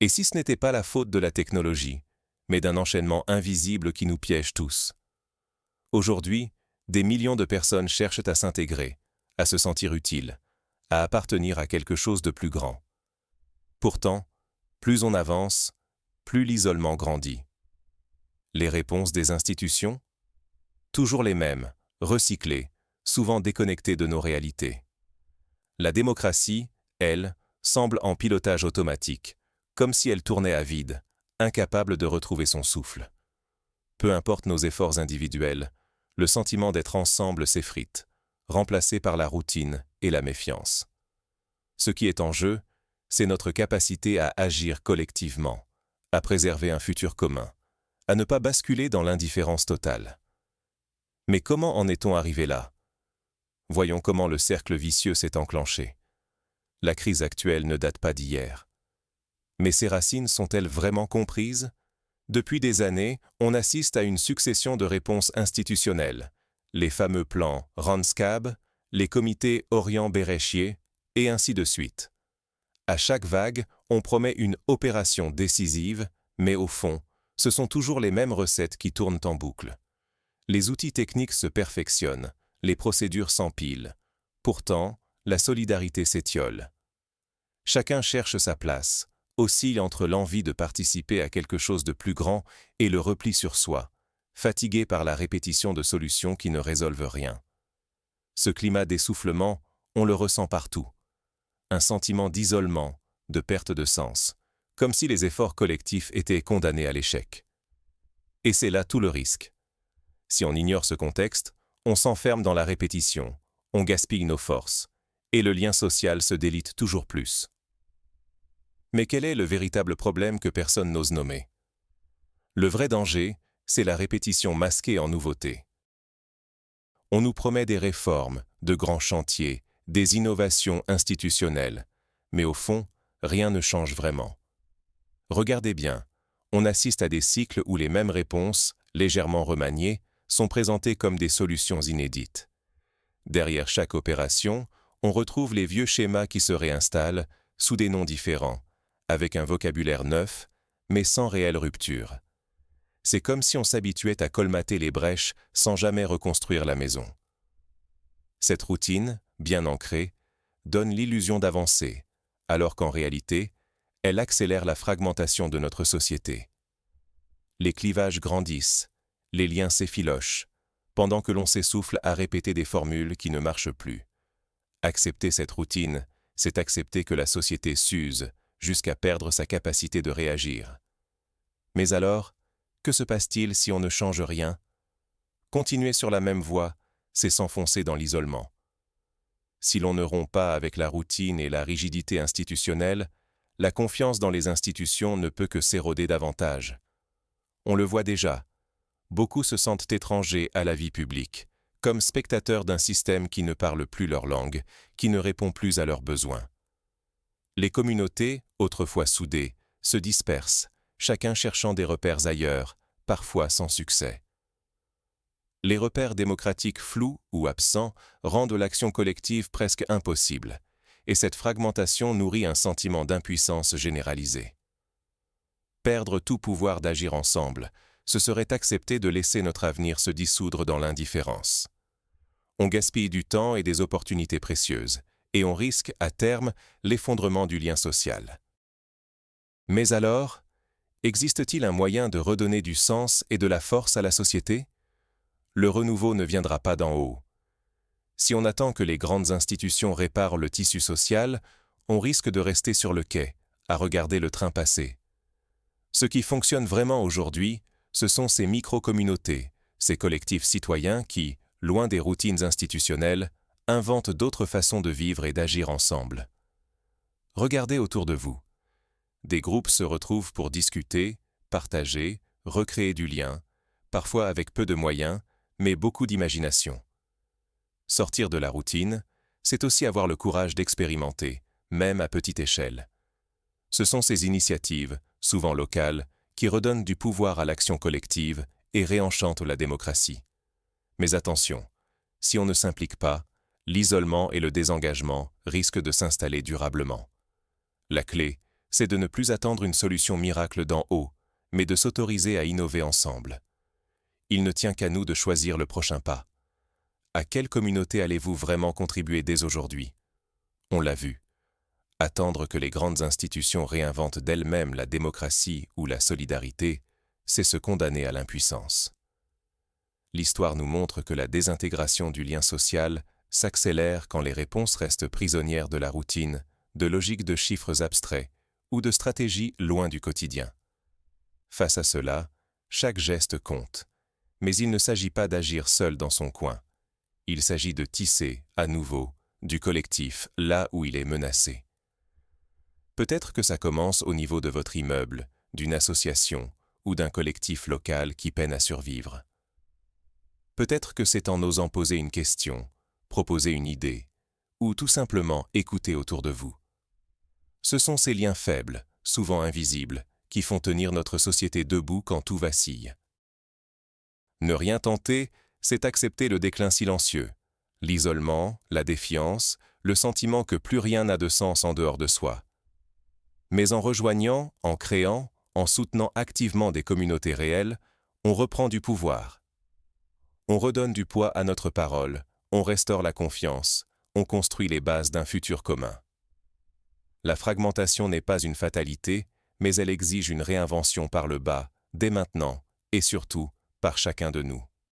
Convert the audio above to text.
Et si ce n'était pas la faute de la technologie, mais d'un enchaînement invisible qui nous piège tous? Aujourd'hui, des millions de personnes cherchent à s'intégrer, à se sentir utiles, à appartenir à quelque chose de plus grand. Pourtant, plus on avance, plus l'isolement grandit. Les réponses des institutions? Toujours les mêmes, recyclées, souvent déconnectées de nos réalités. La démocratie, elle, semble en pilotage automatique, comme si elle tournait à vide, incapable de retrouver son souffle. Peu importe nos efforts individuels, le sentiment d'être ensemble s'effrite, remplacé par la routine et la méfiance. Ce qui est en jeu, c'est notre capacité à agir collectivement, à préserver un futur commun, à ne pas basculer dans l'indifférence totale. Mais comment en est-on arrivé là? Voyons comment le cercle vicieux s'est enclenché. La crise actuelle ne date pas d'hier. Mais ses racines sont-elles vraiment comprises? Depuis des années, on assiste à une succession de réponses institutionnelles, les fameux plans Randskab, les comités Orient-Béréchier, et ainsi de suite. À chaque vague, on promet une opération décisive, mais au fond, ce sont toujours les mêmes recettes qui tournent en boucle. Les outils techniques se perfectionnent, les procédures s'empilent. Pourtant, la solidarité s'étiole. Chacun cherche sa place, oscille entre l'envie de participer à quelque chose de plus grand et le repli sur soi, fatigué par la répétition de solutions qui ne résolvent rien. Ce climat d'essoufflement, on le ressent partout. Un sentiment d'isolement, de perte de sens, comme si les efforts collectifs étaient condamnés à l'échec. Et c'est là tout le risque. Si on ignore ce contexte, on s'enferme dans la répétition, on gaspille nos forces, et le lien social se délite toujours plus. Mais quel est le véritable problème que personne n'ose nommer? Le vrai danger, c'est la répétition masquée en nouveautés. On nous promet des réformes, de grands chantiers, des innovations institutionnelles, mais au fond, rien ne change vraiment. Regardez bien, on assiste à des cycles où les mêmes réponses, légèrement remaniées, sont présentées comme des solutions inédites. Derrière chaque opération, on retrouve les vieux schémas qui se réinstallent, sous des noms différents, avec un vocabulaire neuf, mais sans réelle rupture. C'est comme si on s'habituait à colmater les brèches sans jamais reconstruire la maison. Cette routine, bien ancrée, donne l'illusion d'avancer, alors qu'en réalité, elle accélère la fragmentation de notre société. Les clivages grandissent, les liens s'effilochent, pendant que l'on s'essouffle à répéter des formules qui ne marchent plus. Accepter cette routine, c'est accepter que la société s'use, jusqu'à perdre sa capacité de réagir. Mais alors, que se passe-t-il si on ne change rien? Continuer sur la même voie, c'est s'enfoncer dans l'isolement. Si l'on ne rompt pas avec la routine et la rigidité institutionnelle, la confiance dans les institutions ne peut que s'éroder davantage. On le voit déjà, beaucoup se sentent étrangers à la vie publique, comme spectateurs d'un système qui ne parle plus leur langue, qui ne répond plus à leurs besoins. Les communautés, autrefois soudées, se dispersent, chacun cherchant des repères ailleurs, parfois sans succès. Les repères démocratiques flous ou absents rendent l'action collective presque impossible, et cette fragmentation nourrit un sentiment d'impuissance généralisée. Perdre tout pouvoir d'agir ensemble, ce serait accepter de laisser notre avenir se dissoudre dans l'indifférence. On gaspille du temps et des opportunités précieuses, et on risque, à terme, l'effondrement du lien social. Mais alors, existe-t-il un moyen de redonner du sens et de la force à la société? Le renouveau ne viendra pas d'en haut. Si on attend que les grandes institutions réparent le tissu social, on risque de rester sur le quai, à regarder le train passer. Ce qui fonctionne vraiment aujourd'hui, ce sont ces micro-communautés, ces collectifs citoyens qui, loin des routines institutionnelles, inventent d'autres façons de vivre et d'agir ensemble. Regardez autour de vous. Des groupes se retrouvent pour discuter, partager, recréer du lien, parfois avec peu de moyens, mais beaucoup d'imagination. Sortir de la routine, c'est aussi avoir le courage d'expérimenter, même à petite échelle. Ce sont ces initiatives, souvent locales, qui redonnent du pouvoir à l'action collective et réenchantent la démocratie. Mais attention, si on ne s'implique pas, l'isolement et le désengagement risquent de s'installer durablement. La clé, c'est de ne plus attendre une solution miracle d'en haut, mais de s'autoriser à innover ensemble. Il ne tient qu'à nous de choisir le prochain pas. À quelle communauté allez-vous vraiment contribuer dès aujourd'hui? On l'a vu. Attendre que les grandes institutions réinventent d'elles-mêmes la démocratie ou la solidarité, c'est se condamner à l'impuissance. L'histoire nous montre que la désintégration du lien social s'accélère quand les réponses restent prisonnières de la routine, de logiques de chiffres abstraits ou de stratégies loin du quotidien. Face à cela, chaque geste compte, mais il ne s'agit pas d'agir seul dans son coin. Il s'agit de tisser, à nouveau, du collectif là où il est menacé. Peut-être que ça commence au niveau de votre immeuble, d'une association ou d'un collectif local qui peine à survivre. Peut-être que c'est en osant poser une question, proposer une idée, ou tout simplement écouter autour de vous. Ce sont ces liens faibles, souvent invisibles, qui font tenir notre société debout quand tout vacille. Ne rien tenter, c'est accepter le déclin silencieux, l'isolement, la défiance, le sentiment que plus rien n'a de sens en dehors de soi. Mais en rejoignant, en créant, en soutenant activement des communautés réelles, on reprend du pouvoir. On redonne du poids à notre parole, on restaure la confiance, on construit les bases d'un futur commun. La fragmentation n'est pas une fatalité, mais elle exige une réinvention par le bas, dès maintenant, et surtout, par chacun de nous.